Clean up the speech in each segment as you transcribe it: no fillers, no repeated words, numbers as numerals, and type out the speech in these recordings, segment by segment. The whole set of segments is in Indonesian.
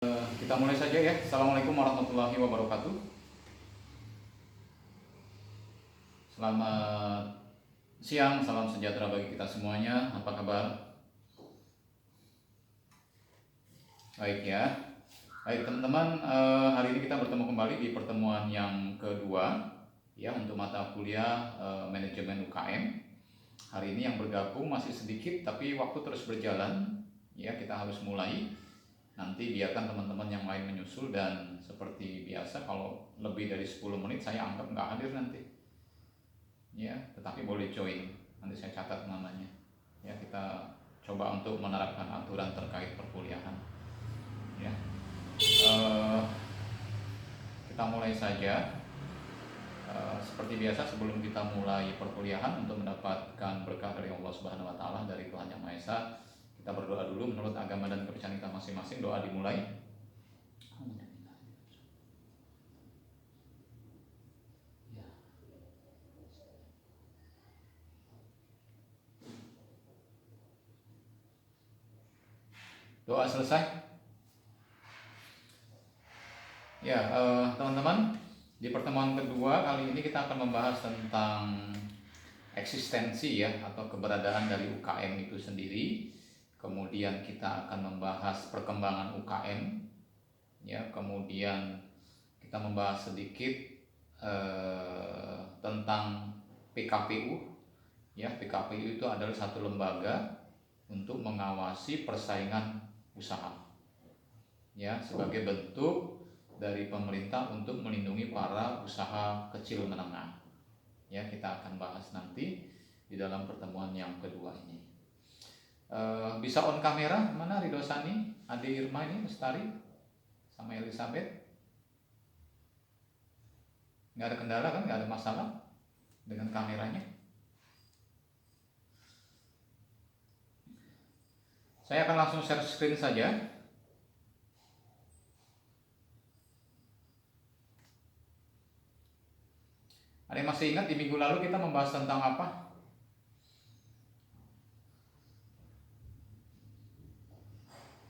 Kita mulai saja ya. Assalamualaikum warahmatullahi wabarakatuh. Selamat siang, salam sejahtera bagi kita semuanya. Apa kabar? Baik ya. Baik teman-teman, hari ini kita bertemu kembali di pertemuan yang kedua ya untuk mata kuliah manajemen UKM. Hari ini yang bergabung masih sedikit, tapi waktu terus berjalan ya, kita harus mulai. Nanti biarkan teman-teman yang lain menyusul, dan seperti biasa kalau lebih dari 10 menit saya anggap nggak hadir nanti ya, tetapi boleh join, nanti saya catat namanya ya. Kita coba untuk menerapkan aturan terkait perkuliahan ya. Kita mulai saja. Seperti biasa, sebelum kita mulai perkuliahan, untuk mendapatkan berkah dari Allah Subhanahu wa Ta'ala, dari Tuhan Yang Maha Esa, kita berdoa dulu menurut agama dan kepercayaan kita masing-masing. Doa dimulai. Doa selesai. Ya, teman-teman, di pertemuan kedua kali ini kita akan membahas tentang eksistensi ya, atau keberadaan dari UKM itu sendiri. Kemudian kita akan membahas perkembangan UKM ya. Kemudian kita membahas sedikit tentang PKPU ya. PKPU itu adalah satu lembaga untuk mengawasi persaingan usaha ya, sebagai bentuk dari pemerintah untuk melindungi para usaha kecil menengah ya. Kita akan bahas nanti di dalam pertemuan yang kedua ini. Bisa on kamera? Mana Ridho Sani, Ade Irma ini, Lestari, sama Elizabeth? Nggak ada kendala kan? Nggak ada masalah dengan kameranya? Saya akan langsung share screen saja. Ada yang masih ingat di minggu lalu kita membahas tentang apa?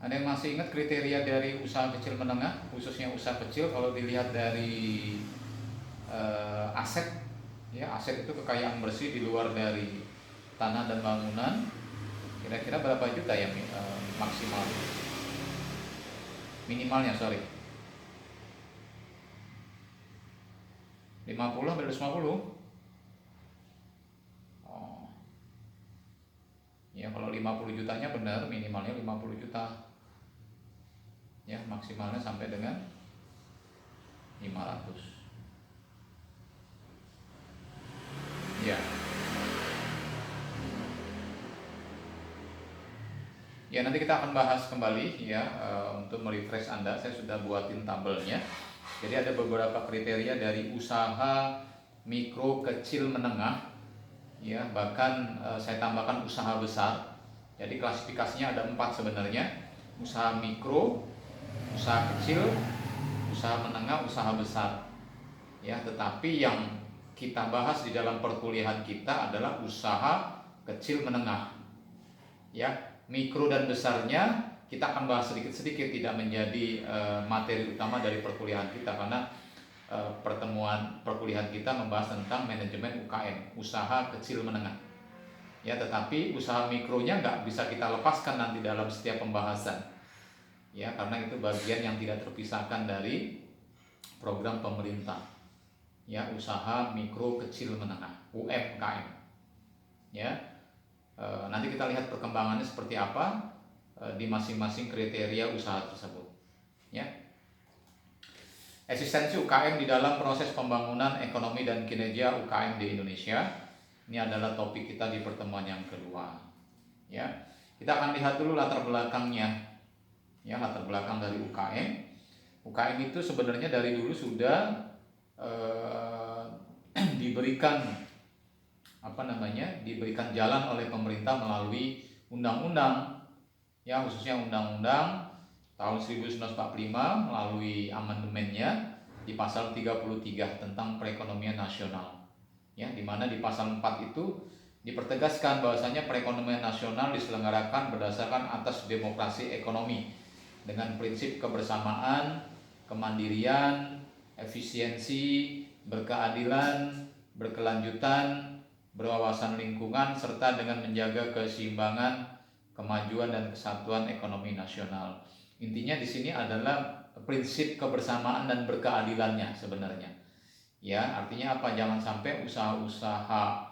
Ada yang masih ingat kriteria dari usaha kecil menengah, khususnya usaha kecil? Kalau dilihat dari aset ya, aset itu kekayaan bersih di luar dari tanah dan bangunan. Kira-kira berapa juta ya maksimal, minimalnya 50 sampai 250. Oh. Ya, kalau 50 jutanya benar, minimalnya 50 juta. Ya, maksimalnya sampai dengan 500. Ya. Ya, nanti kita akan bahas kembali ya, untuk merefresh Anda. Saya sudah buatin tabelnya. Jadi ada beberapa kriteria dari usaha mikro, kecil, menengah ya, bahkan saya tambahkan usaha besar. Jadi klasifikasinya ada 4 sebenarnya: usaha mikro, usaha kecil, usaha menengah, usaha besar ya. Tetapi yang kita bahas di dalam perkuliahan kita adalah usaha kecil menengah ya. Mikro dan besarnya kita akan bahas sedikit-sedikit, tidak menjadi materi utama dari perkuliahan kita, karena pertemuan perkuliahan kita membahas tentang manajemen UKM, usaha kecil menengah ya. Tetapi usaha mikronya nggak bisa kita lepaskan nanti dalam setiap pembahasan ya, karena itu bagian yang tidak terpisahkan dari program pemerintah ya, usaha mikro kecil menengah, UMKM ya. Nanti kita lihat perkembangannya seperti apa di masing-masing kriteria usaha tersebut ya. Eksistensi UKM di dalam proses pembangunan ekonomi dan kinerja UKM di Indonesia. Ini adalah topik kita di pertemuan yang kedua ya. Kita akan lihat dulu latar belakangnya ya, latar belakang dari UKM. UKM itu sebenarnya dari dulu sudah diberikan jalan oleh pemerintah melalui undang-undang ya, khususnya undang-undang tahun 1945 melalui amandemennya di pasal 33 tentang perekonomian nasional ya, di mana di pasal 4 itu dipertegaskan bahwasanya perekonomian nasional diselenggarakan berdasarkan atas demokrasi ekonomi dengan prinsip kebersamaan, kemandirian, efisiensi, berkeadilan, berkelanjutan, berwawasan lingkungan, serta dengan menjaga keseimbangan, kemajuan dan kesatuan ekonomi nasional. Intinya di sini adalah prinsip kebersamaan dan berkeadilannya sebenarnya. Ya, artinya apa? Jangan sampai usaha-usaha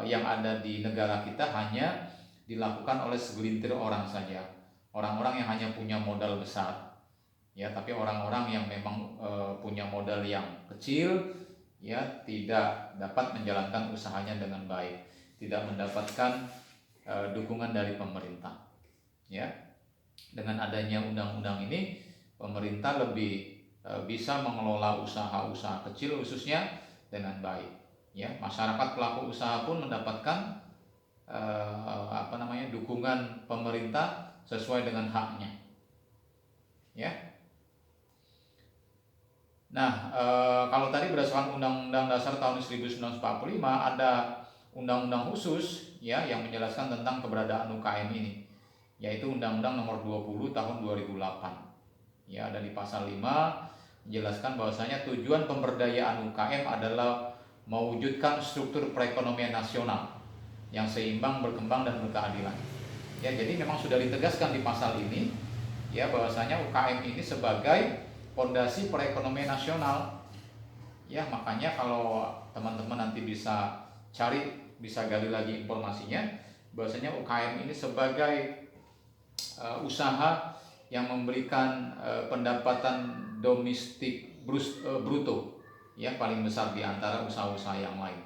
yang ada di negara kita hanya dilakukan oleh segelintir orang saja. Orang-orang yang hanya punya modal besar. Ya, tapi orang-orang yang memang punya modal yang kecil ya tidak dapat menjalankan usahanya dengan baik, tidak mendapatkan dukungan dari pemerintah. Ya. Dengan adanya undang-undang ini, pemerintah lebih bisa mengelola usaha-usaha kecil khususnya dengan baik. Ya, masyarakat pelaku usaha pun mendapatkan dukungan pemerintah sesuai dengan haknya. Ya. Nah, kalau tadi berdasarkan Undang-Undang Dasar tahun 1945 ada undang-undang khusus ya yang menjelaskan tentang keberadaan UKM ini, yaitu Undang-Undang Nomor 20 tahun 2008. Ya, ada di pasal 5 menjelaskan bahwasanya tujuan pemberdayaan UKM adalah mewujudkan struktur perekonomian nasional yang seimbang, berkembang dan berkeadilan. Ya, jadi memang sudah ditegaskan di pasal ini ya bahwasanya UKM ini sebagai fondasi perekonomian nasional. Ya, makanya kalau teman-teman nanti bisa gali lagi informasinya bahwasanya UKM ini sebagai usaha yang memberikan pendapatan domestik bruto ya paling besar di antara usaha-usaha yang lain.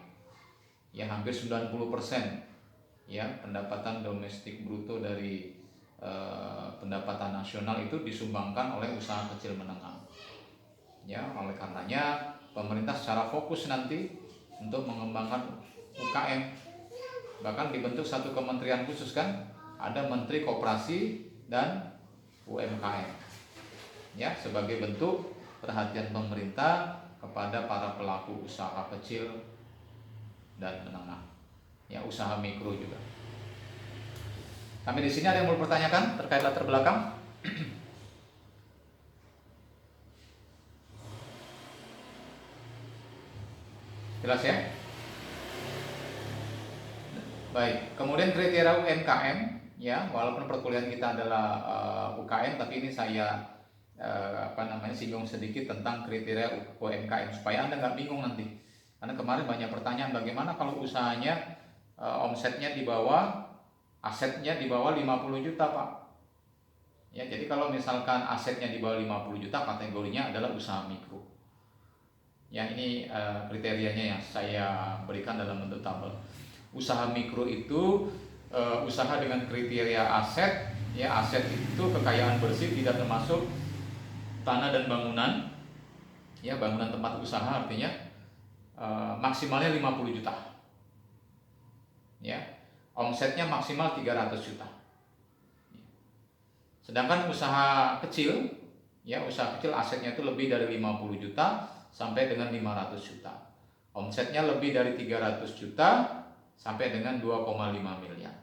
Ya, hampir 90% ya pendapatan domestik bruto dari pendapatan nasional itu disumbangkan oleh usaha kecil menengah. Ya, oleh karenanya pemerintah secara fokus nanti untuk mengembangkan UKM. Bahkan dibentuk satu kementerian khusus kan, ada Menteri Koperasi dan UMKM. Ya, sebagai bentuk perhatian pemerintah kepada para pelaku usaha kecil dan menengah. Ya, usaha mikro juga. Sampai di sini ada yang mau bertanyakan terkait latar belakang? Jelas ya? Baik, kemudian kriteria UMKM ya, walaupun perkuliahan kita adalah UKM, tapi ini saya singgung sedikit tentang kriteria UMKM supaya Anda nggak bingung nanti. Karena kemarin banyak pertanyaan bagaimana kalau usahanya omsetnya di bawah, asetnya di bawah 50 juta Pak. Ya, jadi kalau misalkan asetnya di bawah 50 juta kategorinya adalah usaha mikro. Ya, ini kriterianya yang saya berikan dalam bentuk tabel. Usaha mikro itu usaha dengan kriteria aset. Ya, aset itu kekayaan bersih, tidak termasuk tanah dan bangunan. Ya, bangunan tempat usaha artinya maksimalnya 50 juta. Ya, omsetnya maksimal 300 juta. Sedangkan usaha kecil, ya usaha kecil asetnya itu lebih dari 50 juta sampai dengan 500 juta. Omsetnya lebih dari 300 juta sampai dengan 2,5 miliar.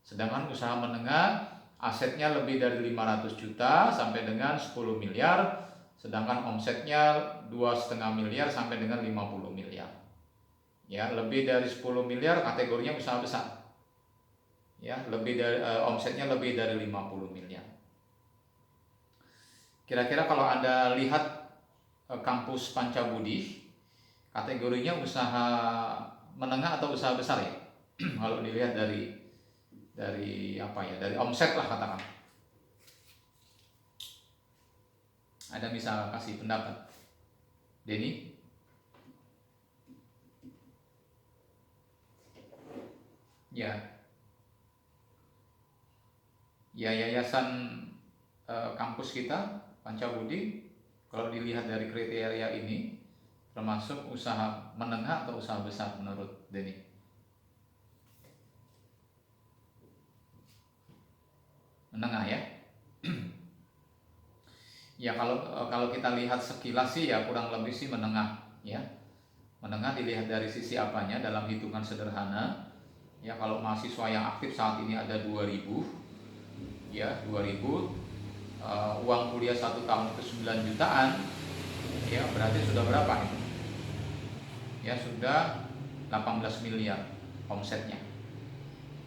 Sedangkan usaha menengah asetnya lebih dari 500 juta sampai dengan 10 miliar, sedangkan omsetnya 2,5 miliar sampai dengan 50 miliar. Ya, lebih dari 10 miliar kategorinya usaha besar. Ya, lebih dari omsetnya lebih dari 50 miliar. Kira-kira kalau Anda lihat kampus Pancabudi, kategorinya usaha menengah atau usaha besar ya? Kalau dilihat dari omset lah katakan. Ada bisa kasih pendapat? Denny? Ya. Ya, yayasan kampus kita Pancabudi kalau dilihat dari kriteria ini termasuk usaha menengah atau usaha besar menurut Denny? Menengah ya. Ya, kalau kita lihat sekilas sih ya kurang lebih sih menengah ya. Menengah dilihat dari sisi apanya dalam hitungan sederhana. Ya, kalau mahasiswa yang aktif saat ini ada 2000 ya, 2000. uang kuliah 1 tahun itu 9 jutaan, ya berarti sudah berapa ini? Ya sudah 18 miliar omsetnya.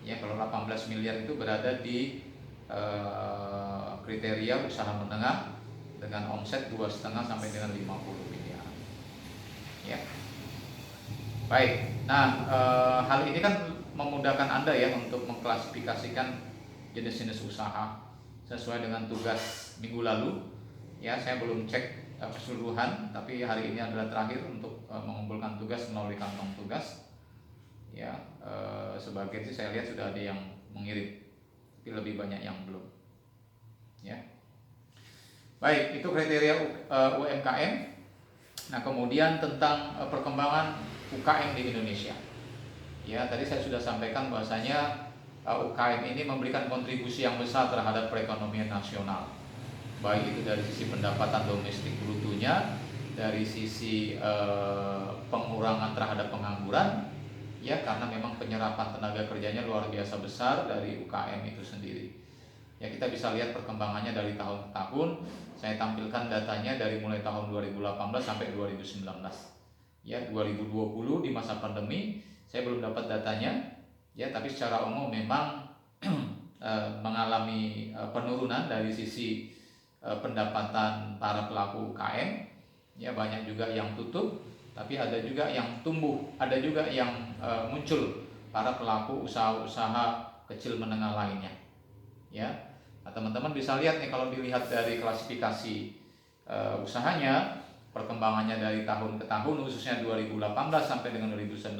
Ya kalau 18 miliar itu berada di kriteria usaha menengah dengan omset 2,5 sampai dengan 50 miliar. Ya. Baik. Nah, hal ini kan memudahkan Anda ya untuk mengklasifikasikan jenis-jenis usaha sesuai dengan tugas minggu lalu. Ya, saya belum cek keseluruhan, tapi hari ini adalah terakhir untuk mengumpulkan tugas melalui kantong tugas. Ya, sebagian sih saya lihat sudah ada yang mengirim, tapi lebih banyak yang belum. Ya. Baik, itu kriteria UMKM. Nah, kemudian tentang perkembangan UKM di Indonesia. Ya, tadi saya sudah sampaikan bahwasanya UKM ini memberikan kontribusi yang besar terhadap perekonomian nasional. Baik itu dari sisi pendapatan domestik brutonya, dari sisi pengurangan terhadap pengangguran, ya karena memang penyerapan tenaga kerjanya luar biasa besar dari UKM itu sendiri. Ya, kita bisa lihat perkembangannya dari tahun ke tahun. Saya tampilkan datanya dari mulai tahun 2018 sampai 2019. Ya, 2020 di masa pandemi saya belum dapat datanya. Ya, tapi secara umum memang mengalami penurunan dari sisi pendapatan para pelaku UKM. Ya, banyak juga yang tutup, tapi ada juga yang tumbuh, ada juga yang muncul para pelaku usaha-usaha kecil menengah lainnya. Ya, nah, teman-teman bisa lihat nih kalau dilihat dari klasifikasi usahanya, perkembangannya dari tahun ke tahun, khususnya 2018 sampai dengan 2019,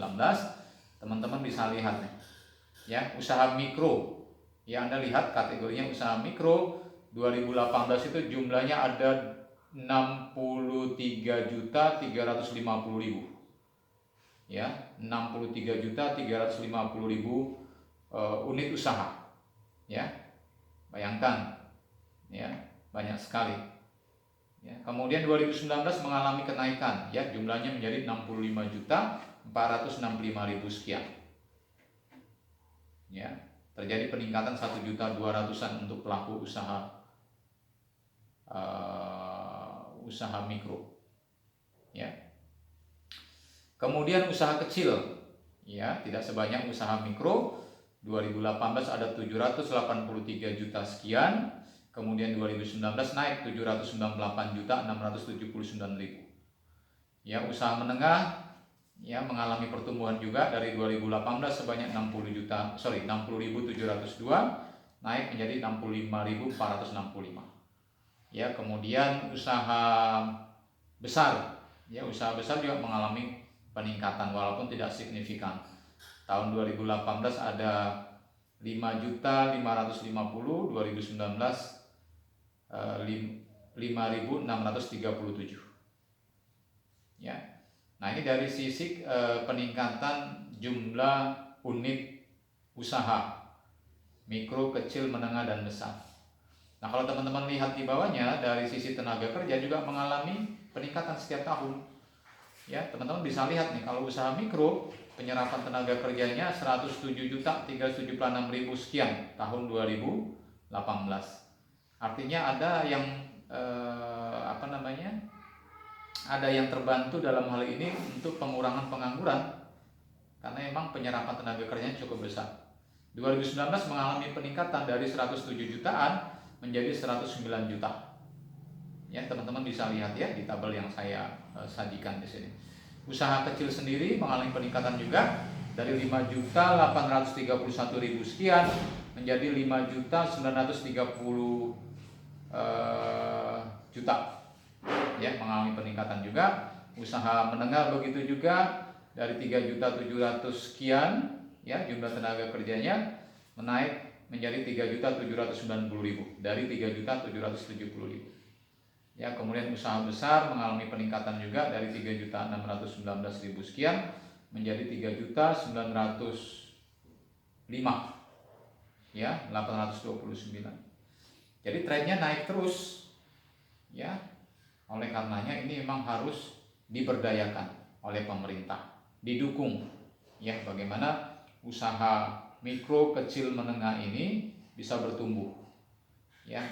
teman-teman bisa lihat nih. Ya, usaha mikro. Ya, Anda lihat kategorinya usaha mikro 2018 itu jumlahnya ada 63.350.000. Ya, 63.350.000 unit usaha. Ya. Bayangkan, ya banyak sekali. Ya, kemudian 2019 mengalami kenaikan, ya jumlahnya menjadi 65.465.000 sekian. Ya, terjadi peningkatan 1.200.000-an untuk pelaku usaha usaha mikro. Ya. Kemudian usaha kecil, ya tidak sebanyak usaha mikro. 2018 ada 783 juta sekian, kemudian 2019 naik 798.679.000. Ya, usaha menengah ya mengalami pertumbuhan juga dari 2018 sebanyak 60.702 naik menjadi 65.465. Ya, kemudian usaha besar, ya usaha besar juga mengalami peningkatan walaupun tidak signifikan. Tahun 2018 ada 5.550.000, 2019 5.637. Ya. Nah, ini dari sisi peningkatan jumlah unit usaha mikro, kecil, menengah, dan besar. Nah, kalau teman-teman lihat di bawahnya dari sisi tenaga kerja juga mengalami peningkatan setiap tahun. Ya, teman-teman bisa lihat nih kalau usaha mikro penyerapan tenaga kerjanya 107.376.000 sekian tahun 2018. Artinya ada yang ada yang terbantu dalam hal ini untuk pengurangan pengangguran karena memang penyerapan tenaga kerjanya cukup besar. 2019 mengalami peningkatan dari 107 jutaan menjadi 109 juta. Ya, teman-teman bisa lihat ya di tabel yang saya sajikan di sini. Usaha kecil sendiri mengalami peningkatan juga dari 5.831.000 sekian menjadi 5.930 juta. Ya, mengalami peningkatan juga. Usaha menengah begitu juga dari 3.700 sekian ya jumlah tenaga kerjanya menaik menjadi 3.790.000 dari 3.770.000. Ya, kemudian usaha besar mengalami peningkatan juga dari 3.619.000 sekian menjadi 3.905.000. Ya, 829. Jadi trennya naik terus. Ya. Oleh karenanya ini memang harus diberdayakan oleh pemerintah, didukung. Ya, bagaimana usaha mikro, kecil, menengah ini bisa bertumbuh. Ya.